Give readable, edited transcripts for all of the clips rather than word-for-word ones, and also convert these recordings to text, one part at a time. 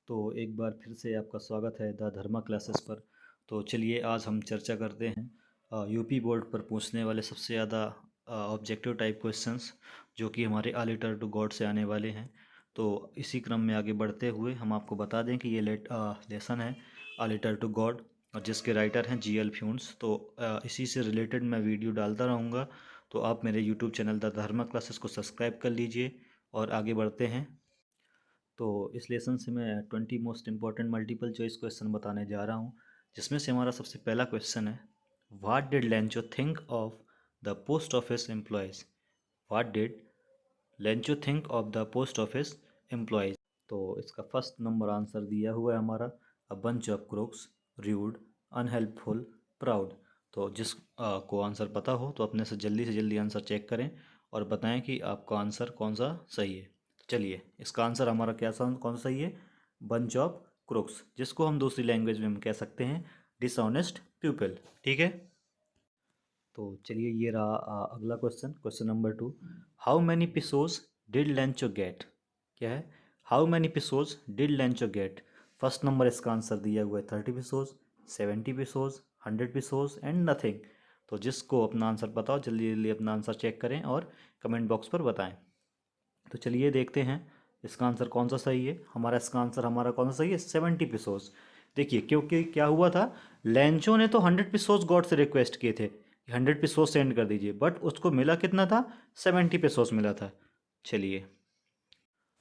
तो एक बार फिर से आपका स्वागत है द धर्मा क्लासेस पर। तो चलिए आज हम चर्चा करते हैं यूपी बोर्ड पर पूछने वाले सबसे ज़्यादा ऑब्जेक्टिव टाइप क्वेश्चंस जो कि हमारे आ लेटर टू गॉड से आने वाले हैं। तो इसी क्रम में आगे बढ़ते हुए हम आपको बता दें कि ये लेसन है आ लेटर टू गॉड और जिसके राइटर हैं GL फ्यून्स। तो इसी से रिलेटेड मैं वीडियो डालता रहूँगा, तो आप मेरे YouTube channel the Dharma classes को सब्सक्राइब कर लीजिए और आगे बढ़ते हैं। तो इस लेसन से मैं 20 most important multiple choice question बताने जा रहा हूँ, जिसमें से हमारा सबसे पहला क्वेश्चन है, what did Lencho think of the post office employees. What did Lencho think of the post office employees. तो इसका फर्स्ट नंबर आंसर दिया हुआ है हमारा, a bunch of crooks, rude, unhelpful, proud. तो जिस को आंसर पता हो तो अपने से जल्दी आंसर चेक करें और बताएं कि आपका आंसर कौन सा सही है। चलिए, इसका आंसर हमारा कौन सा सही है, बंच ऑफ क्रूक्स, जिसको हम दूसरी लैंग्वेज में हम कह सकते हैं डिसऑनेस्ट पीपल। ठीक है, तो चलिए ये रहा अगला question, question number 2। How many pesos did Lencho get. क्या है, how many pesos did Lencho get. First number इसका आंसर दिया हुआ है 30 पिसोज, 70 पिसोज, 100 पिसोज एंड नथिंग। तो जिसको अपना आंसर पता हो जल्दी जल्दी अपना आंसर चेक करें और कमेंट बॉक्स पर बताएं। तो चलिए देखते हैं इसका आंसर कौन सा सही है। इसका आंसर हमारा कौन सा सही है, 70 पिसोज। देखिए, क्योंकि क्या हुआ था, लेंचो ने तो 100 पिसोज गॉड से रिक्वेस्ट किए थे कि 100 पिसोज सेंड कर दीजिए, बट उसको मिला कितना था, 70 पिसोज मिला था। चलिए,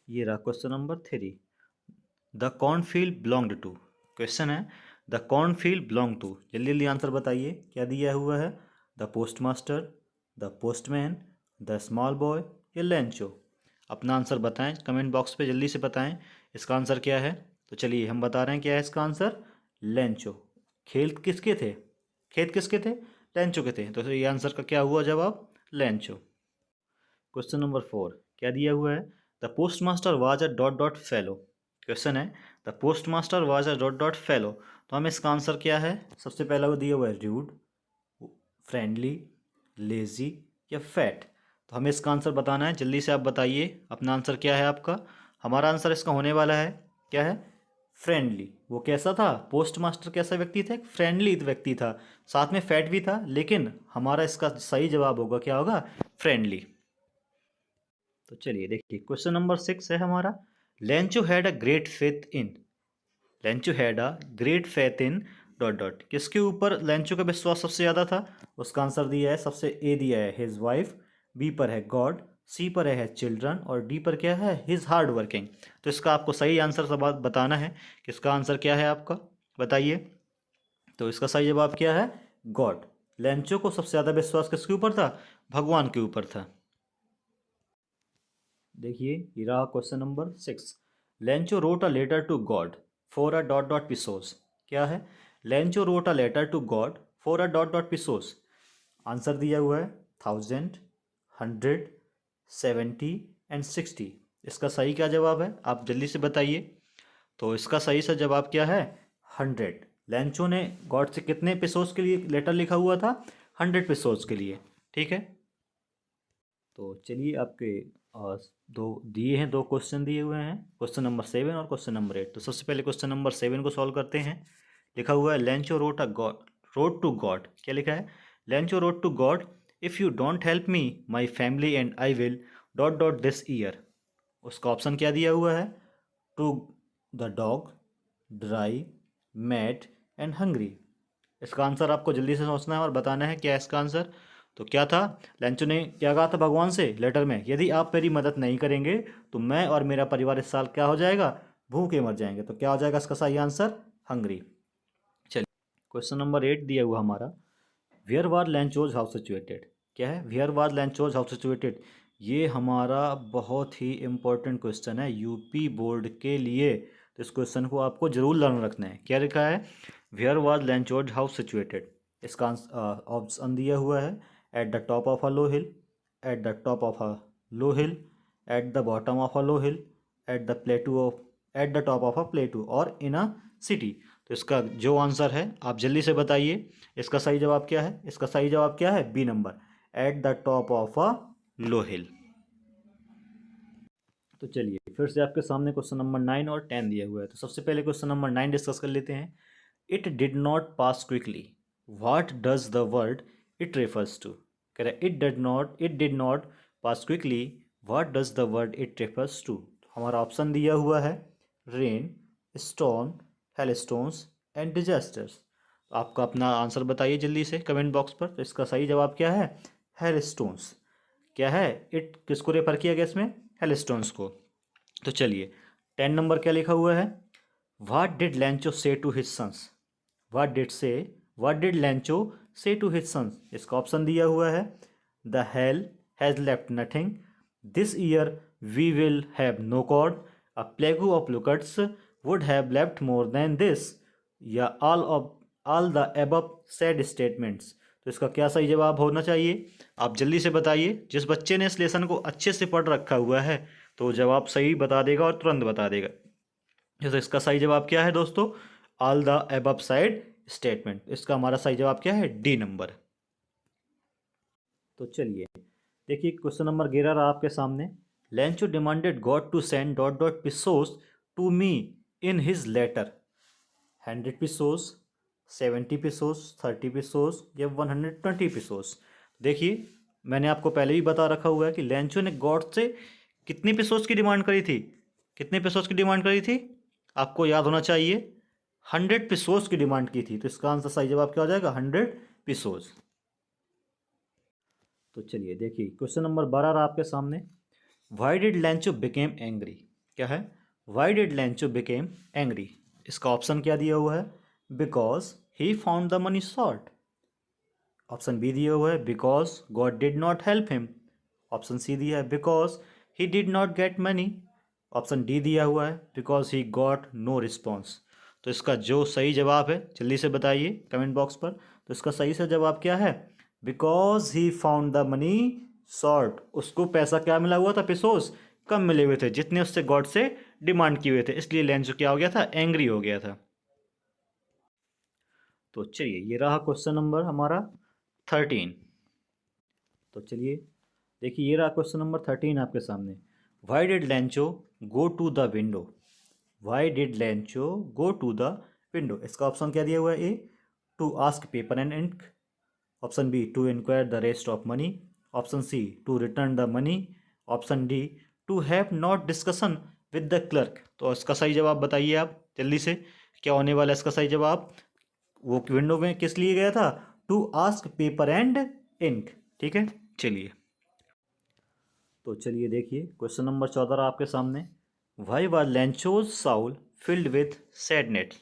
ये रहा question number 3। The cornfield belonged to. Question है, द कॉर्नफील्ड बिलोंग टू। जल्दी जल्दी आंसर बताइए, क्या दिया हुआ है, the post master, the postman, the small boy या लेंचो। अपना आंसर बताएं कमेंट बॉक्स पे, जल्दी से बताएं इसका आंसर क्या है। तो चलिए हम बता रहे हैं क्या है इसका आंसर, लेंचो। खेत किसके थे, खेत किसके थे, लेंचो के थे। तो ये आंसर का क्या हुआ जवाब, लेंचो। क्वेश्चन नंबर 4, क्या दिया हुआ है, the post master was a dot dot fellow. Question है, the post master was a dot dot fellow. तो हमें इसका आंसर क्या है, सबसे पहला वो दिया हुआ है र्यूड, फ्रेंडली, लेजी या फैट। तो हमें इसका आंसर बताना है, जल्दी से आप बताइए अपना आंसर क्या है आपका। हमारा आंसर इसका होने वाला है, क्या है, फ्रेंडली। वो कैसा था, पोस्ट मास्टर कैसा व्यक्ति था, फ्रेंडली व्यक्ति था, साथ में फैट भी था, लेकिन हमारा इसका सही जवाब होगा, क्या होगा, फ्रेंडली। तो चलिए देखिए, क्वेश्चन नंबर 6 है हमारा, Lencho had a great faith in. Lencho had a great faith in dot dot. किसके ऊपर लेंचो का विश्वास सबसे ज़्यादा था। उसका आंसर दिया है, सबसे ए दिया है हिज वाइफ, बी पर है गॉड, सी पर है चिल्ड्रन और डी पर क्या है, हिज हार्ड वर्किंग। तो इसका आपको सही आंसर सब बताना है कि इसका आंसर क्या है आपका, बताइए। तो इसका सही जवाब क्या है, गॉड। लेंचो को सबसे ज़्यादा विश्वास किसके ऊपर था, भगवान के ऊपर था। देखिए, ये रहा question number 6। Lencho wrote a letter to God for a dot dot pesos. क्या है, Lencho wrote a letter to God for a dot dot pesos. Answer दिया हुआ है 1000, 100, 70 एंड 60। इसका सही क्या जवाब है, आप जल्दी से बताइए। तो इसका सही सा जवाब क्या है, 100। लेंचो ने गॉड से कितने पिसोस के लिए लेटर लिखा हुआ था, 100 पिसोस के लिए। ठीक है, तो चलिए आपके दो दिए हैं, दो क्वेश्चन दिए हुए हैं, क्वेश्चन नंबर 7 और क्वेश्चन नंबर 8। तो सबसे पहले क्वेश्चन नंबर 7 को सॉल्व करते हैं। लिखा हुआ है, Lencho wrote a God, wrote to God. क्या लिखा है, Lencho wrote to God, if you don't help me my family and I will dot dot this year. उसका ऑप्शन क्या दिया हुआ है, to the dog, dry, mad and hungry. इसका answer आपको जल्दी से सोचना है और बताना है क्या है इसका आंसर। तो क्या था, लेंचो ने क्या कहा था भगवान से लेटर में, यदि आप मेरी मदद नहीं करेंगे तो मैं और मेरा परिवार इस साल क्या हो जाएगा, भूखे मर जाएंगे। तो क्या हो जाएगा इसका सही आंसर, हंगरी। चलिए, क्वेश्चन नंबर 8 दिया हुआ हमारा, where was Lencho's house situated. क्या है, where was Lencho's house situated. ये हमारा बहुत ही इंपॉर्टेंट क्वेश्चन है यूपी बोर्ड के लिए, तो इस क्वेश्चन को आपको जरूर लर्न रखना है। क्या लिखा है, where was Lencho's house situated. इसका ऑप्शन दिया हुआ है, at the top of a low hill, at the top of a low hill, at the bottom of a low hill, at the plateau of, at the top of a plateau और in a city. तो इसका जो answer है आप जल्दी से बताइए, इसका सही जवाब क्या है। इसका सही जवाब क्या है, B number, at the top of a low hill. तो चलिए फिर से आपके सामने क्वेश्चन नंबर 9 और 10 दिया हुआ है। तो सबसे पहले क्वेश्चन नंबर 9 डिस्कस कर लेते हैं। It did not pass quickly, what does the word it refers to. कह रहा है it did not pass quickly, what does the word it refers to. हमारा ऑप्शन दिया हुआ है rain, stone, hailstones and disasters. आपका अपना आंसर बताइए जल्दी से कमेंट बॉक्स पर। तो इसका सही जवाब क्या है? हेलस्टोन्स। क्या है? इट किसको रेफर किया गया इसमें? हेलस्टोन्स को। तो चलिए 10 नंबर क्या लिखा हुआ है? What did Lencho say to his sons. What did Lencho say to his sons. इसका ऑप्शन दिया हुआ है the hail has left nothing, this year we will have no corn, a plague of locusts would have left more than this, या all the above said statements. तो इसका क्या सही जवाब होना चाहिए? आप जल्दी से बताइए। जिस बच्चे ने इस लेसन को अच्छे से पढ़ रखा हुआ है तो जवाब सही बता देगा और तुरंत बता देगा। जैसे इसका सही जवाब क्या है दोस्तों? All the above said statement. इसका हमारा सही जवाब क्या है? D number. तो चलिए देखिए क्वेश्चन नंबर 11 रहा आपके सामने। Lencho demanded God to send dot dot pesos to me in his letter. 100 pesos, 70 pesos, 30 pesos या 120 pesos। देखिए मैंने आपको पहले ही बता रखा हुआ है कि लेंचो ने गॉड से कितनी पेसोस की डिमांड करी थी? कितने पेसोस की डिमांड करी थी? आपको याद होना चाहिए 100 pesos की डिमांड की थी। तो इसका आंसर सही जवाब क्या हो जाएगा? 100 pesos। तो चलिए देखिए क्वेश्चन नंबर 12 रहा आपके सामने। Why did Lencho became angry. क्या है? Why did Lencho became angry. इसका ऑप्शन क्या दिया हुआ है? Because he found the money short. Option B दिया हुआ है because God did not help him. Option C दिया है because he did not get money. Option D दिया हुआ है because he got no response. तो इसका जो सही जवाब है जल्दी से बताइए कमेंट बॉक्स पर। तो इसका सही से जवाब क्या है? Because he found the money short. उसको पैसा क्या मिला हुआ था? पेसोस कम मिले हुए थे जितने उससे गॉड से डिमांड किए हुए थे, इसलिए लेंचो क्या हो गया था? एंग्री हो गया था। तो चलिए ये रहा क्वेश्चन नंबर हमारा 13। तो चलिए देखिए ये रहा क्वेश्चन नंबर 13 आपके सामने। Why did Lencho go to the window. Why did Lencho go to the window. इसका ऑप्शन क्या दिया हुआ है? A to ask paper and ink. Option B to inquire the rest of money. Option C to return the money. Option D to have not discussion with the clerk. तो इसका सही जवाब बताइए आप जल्दी से। क्या होने वाला है इसका सही जवाब? वो विंडो में किस लिए गया था? To ask paper and ink. ठीक है चलिए। तो चलिए देखिए क्वेश्चन नंबर 14 आपके सामने। Why was Lencho's soul filled with sadness.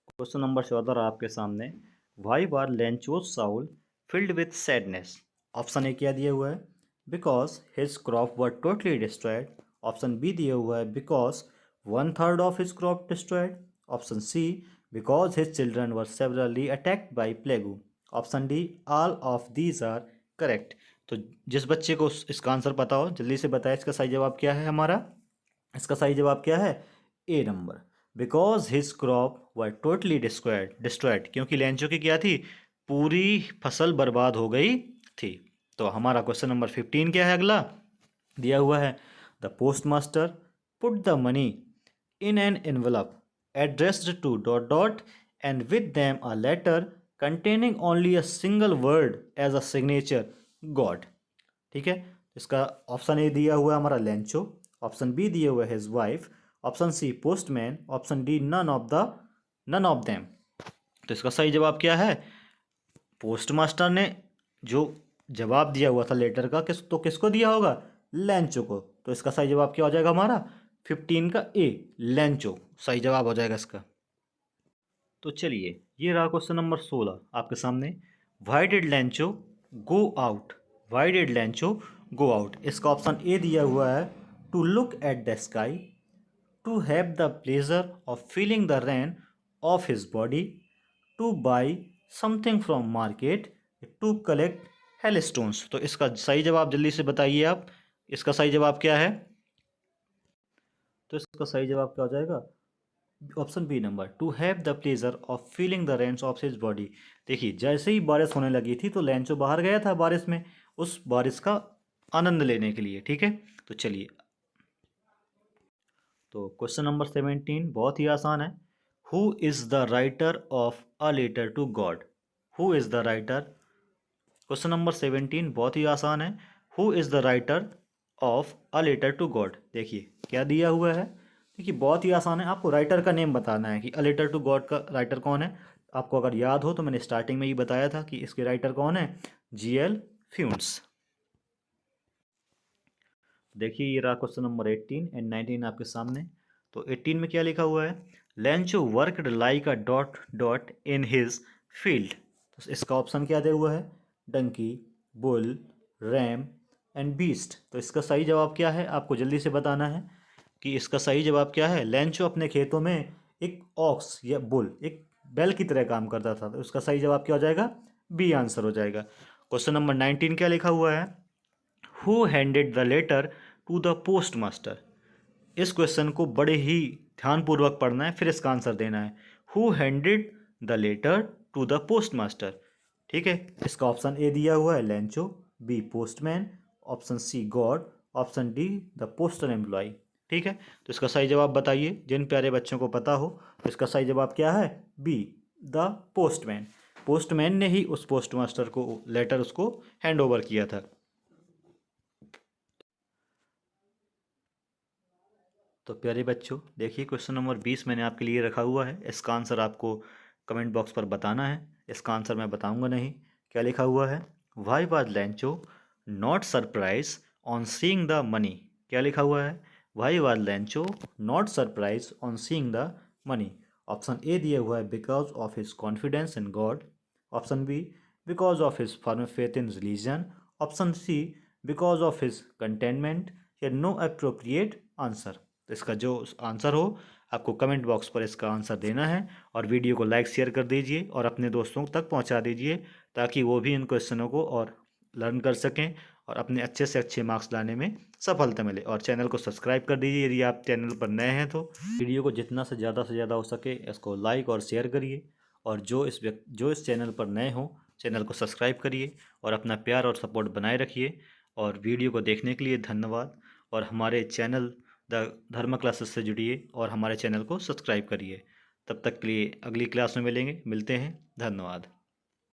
Question number 14 आपके सामने। Why was Lencho's soul filled with sadness. Option A क्या दिया हुआ है? Because his crop were totally destroyed. Option B दिया हुआ है because 1/3 of his crop destroyed. Option C because his children were severely attacked by plague. Option D all of these are correct. तो जिस बच्चे को इसका आंसर पता हो जल्दी से बताए इसका सही जवाब क्या है हमारा। इसका सही जवाब क्या है? A number. Because his crop were totally destroyed क्योंकि लेंचो की क्या थी? पूरी फसल बर्बाद हो गई थी। तो हमारा क्वेश्चन नंबर 15 क्या है अगला? दिया हुआ है the post master put the money in an envelope addressed to dot dot and with them a letter containing only a single word as a signature God। ठीक है इसका ऑप्शन ए दिया हुआ है हमारा लेंचो। ऑप्शन बी दिया हुआ है his wife. Option C postman. Option D none of them. तो इसका सही जवाब क्या है? पोस्ट मास्टर ने जो जवाब दिया हुआ था लेटर का किसको दिया होगा? लेंचो को। तो इसका सही जवाब क्या हो जाएगा हमारा? 15 का ए लेंचो सही जवाब हो जाएगा इसका। तो चलिए ये रहा क्वेश्चन नंबर 16 आपके सामने। Why did Lencho go out. Why did Lencho go out. इसका ऑप्शन ए दिया हुआ है to look at the sky, to have the pleasure of feeling the rain of his body, to buy something from market, to collect hailstones. तो इसका सही जवाब जल्दी से बताइए आप। इसका सही जवाब क्या है? तो इसका सही जवाब क्या हो जाएगा? Option B number to have the pleasure of feeling the rains of his body. देखिए जैसे ही बारिश होने लगी थी तो लेंचो बाहर गया था बारिश में उस बारिश का आनंद लेने के लिए। ठीक है तो चलिए तो क्वेश्चन नंबर 17 बहुत ही आसान है। Who is the writer of a letter to God? Who is the writer? Question number 17 बहुत ही आसान है। Who is the writer of a letter to God? देखिए क्या दिया हुआ है। देखिए बहुत ही आसान है, आपको राइटर का नेम बताना है कि अ लेटर टू गॉड का राइटर कौन है। आपको अगर याद हो तो मैंने स्टार्टिंग में ही बताया था कि इसके राइटर कौन है, G.L. फ्यूंट्स। देखिए ये रहा क्वेश्चन नंबर 18 एंड 19 आपके सामने। तो 18 में क्या लिखा हुआ है, Lencho worked like a dot dot in his field. तो इसका ऑप्शन क्या दिया हुआ है, donkey, bull, ram and beast. तो इसका सही जवाब क्या है, आपको जल्दी से बताना है कि इसका सही जवाब क्या है। लेंचो अपने खेतों में एक ऑक्स या बुल, एक बैल की तरह काम करता था। तो इसका सही जवाब क्या हो जाएगा, बी आंसर हो जाएगा। क्वेश्चन नंबर 19 क्या लिखा हुआ है, who handed the letter to the post master? इस क्वेश्चन को बड़े ही ध्यानपूर्वक पढ़ना है, फिर इसका आंसर देना है। Who handed the letter to the post master? ठीक है, इसका ऑप्शन ए दिया हुआ है Lencho, B postman, option C God, option D the postal employee. ठीक है, तो इसका सही जवाब बताइए जिन प्यारे बच्चों को पता हो। तो इसका सही जवाब क्या है, बी द पोस्टमैन। पोस्टमैन ने ही उस पोस्ट मास्टर को लेटर उसको हैंड ओवर किया था। तो प्यारे बच्चों देखिए क्वेश्चन नंबर 20 मैंने आपके लिए रखा हुआ है। इसका आंसर आपको कमेंट बॉक्स पर बताना है। इसका आंसर मैं बताऊंगा नहीं। क्या लिखा हुआ है, why was Lencho not surprise on seeing the money? क्या लिखा हुआ है, why was Lencho not surprise on seeing the money? Option A दिया हुआ है because of his confidence in God, option B because of his firm faith in religion, option C because of his contentment, या no appropriate answer. तो इसका जो answer हो आपको comment box पर इसका आंसर देना है और वीडियो को लाइक शेयर कर दीजिए और अपने दोस्तों तक पहुंचा दीजिए ताकि वो भी इन क्वेश्चनों को और लर्न कर सकें और अपने अच्छे से अच्छे मार्क्स लाने में सफलता मिले। और चैनल को सब्सक्राइब कर दीजिए यदि आप चैनल पर नए हैं। तो वीडियो को जितना से ज़्यादा हो सके इसको लाइक और शेयर करिए। और जो इस चैनल पर नए हों चैनल को सब्सक्राइब करिए और अपना प्यार और सपोर्ट बनाए रखिए। और वीडियो को देखने के लिए धन्यवाद। और हमारे चैनल द धर्मा क्लासेस से जुड़िए और हमारे चैनल को सब्सक्राइब करिए। तब तक के लिए अगली क्लास में मिलते हैं। धन्यवाद।